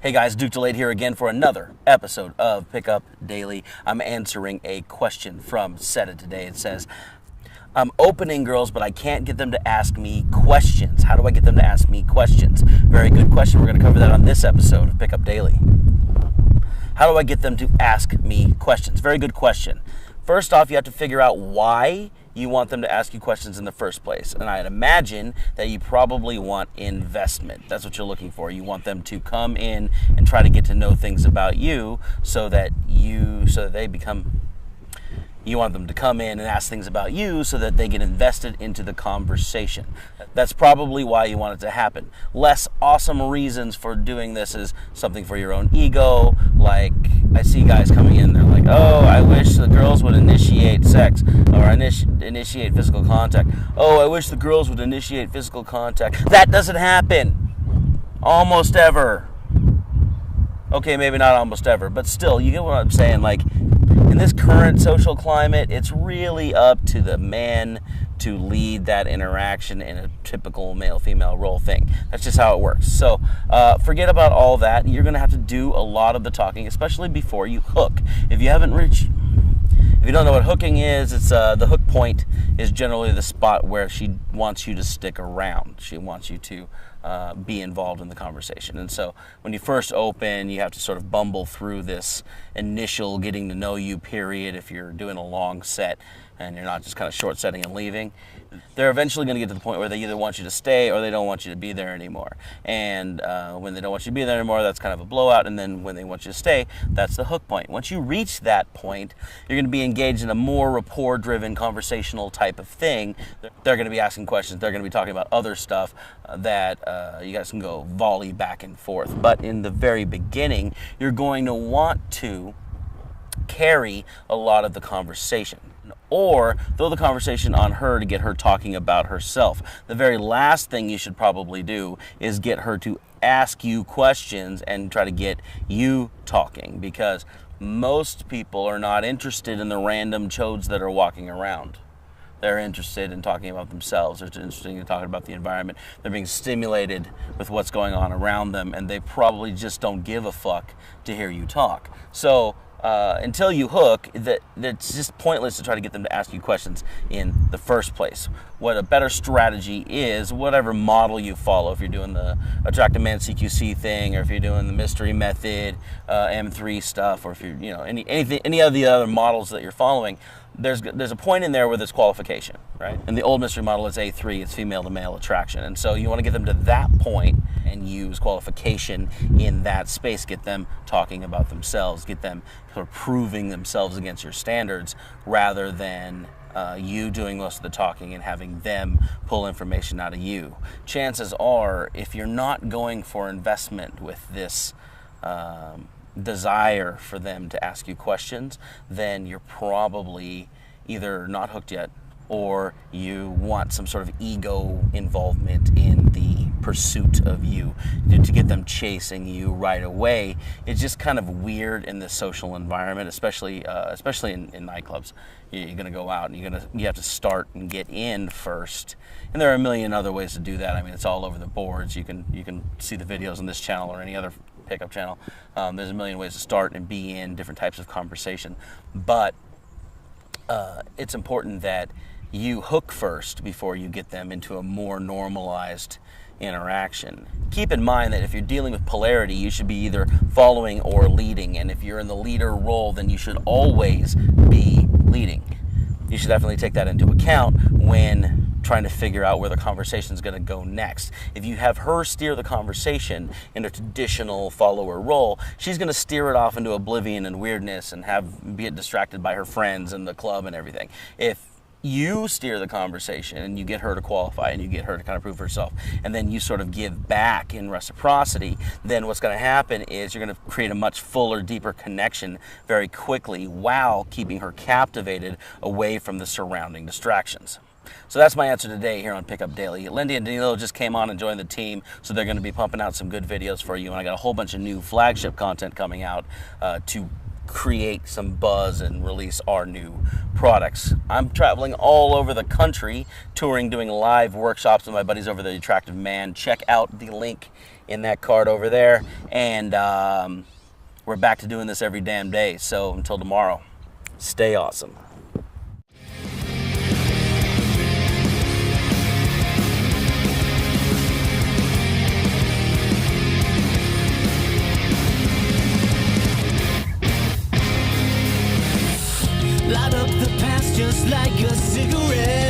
Hey guys, Delaet here again for another episode of Pickup Daily. I'm answering a question from Seta today. It says, I'm opening girls, but I can't get them to ask me questions. How do I get them to ask me questions? Very good question. We're going to cover that on this episode of Pickup Daily. How do I get them to ask me questions? Very good question. First off, you have to figure out why you want them to ask you questions in the first place. And I'd imagine that you probably want investment. That's what you're looking for. You want them to come in and try to get to know things about you so that they become, you want them to come in and ask things about you so that they get invested into the conversation. That's probably why you want it to happen. Less awesome reasons for doing this is something for your own ego. Like, I see guys coming in, they're like, oh, I wish the girls would initiate sex or initiate physical contact. Oh, I wish the girls would initiate physical contact. That doesn't happen almost ever. Okay, maybe not almost ever, but still, you get what I'm saying. Like, in this current social climate, it's really up to the man to lead that interaction in a typical male-female role thing. That's just how it works. So forget about all that. You're going to have to do a lot of the talking, especially before you hook. If you don't know what hooking is, it's the hook point is generally the spot where she wants you to stick around. She wants you to be involved in the conversation. And so when you first open, you have to sort of bumble through this initial getting to know you period if you're doing a long set and you're not just kind of short setting and leaving. They're eventually going to get to the point where they either want you to stay or they don't want you to be there anymore. And when they don't want you to be there anymore, that's kind of a blowout. And then when they want you to stay, that's the hook point. Once you reach that point, you're going to be engaged in a more rapport-driven, conversational type of thing. They're going to be asking questions. They're going to be talking about other stuff that you guys can go volley back and forth. But in the very beginning, you're going to want to carry a lot of the conversation, or throw the conversation on her to get her talking about herself. The very last thing you should probably do is get her to ask you questions and try to get you talking, because most people are not interested in the random chodes that are walking around. They're interested in talking about themselves. They're interested in talking about the environment. They're being stimulated with what's going on around them, and they probably just don't give a fuck to hear you talk. So until you hook, it's just pointless to try to get them to ask you questions in the first place. What a better strategy is, whatever model you follow, if you're doing the Attractive Man CQC thing, or if you're doing the mystery method, M3 stuff, or if you're, any of the other models that you're following, there's a point in there where there's qualification, right? And the old mystery model is A3, it's female to male attraction. And so you want to get them to that point and use qualification in that space, get them talking about themselves, get them sort of proving themselves against your standards, rather than you doing most of the talking and having them pull information out of you. Chances are, if you're not going for investment with this desire for them to ask you questions, then you're probably either not hooked yet, or you want some sort of ego involvement in the pursuit of you to get them chasing you right away. It's just kind of weird in this social environment, especially in nightclubs. You're going to go out and you have to start and get in first. And there are a million other ways to do that. I mean, it's all over the boards. You can see the videos on this channel or any other pickup channel. There's a million ways to start and be in different types of conversation. But it's important that you hook first before you get them into a more normalized interaction. Keep in mind that if you're dealing with polarity, you should be either following or leading. And if you're in the leader role, then you should always be leading. You should definitely take that into account when trying to figure out where the conversation is going to go next. If you have her steer the conversation in a traditional follower role, she's going to steer it off into oblivion and weirdness and be distracted by her friends and the club and everything. If you steer the conversation and you get her to qualify and you get her to kind of prove herself, and then you sort of give back in reciprocity, then what's going to happen is you're going to create a much fuller, deeper connection very quickly while keeping her captivated away from the surrounding distractions. So that's my answer today here on Pickup Daily. Lendy and Danilo just came on and joined the team, so they're going to be pumping out some good videos for you, and I got a whole bunch of new flagship content coming out to create some buzz and release our new products. I'm traveling all over the country, touring, doing live workshops with my buddies over the Attractive Man. Check out the link in that card over there. And we're back to doing this every damn day. So until tomorrow, stay awesome. Light up the past just like a cigarette.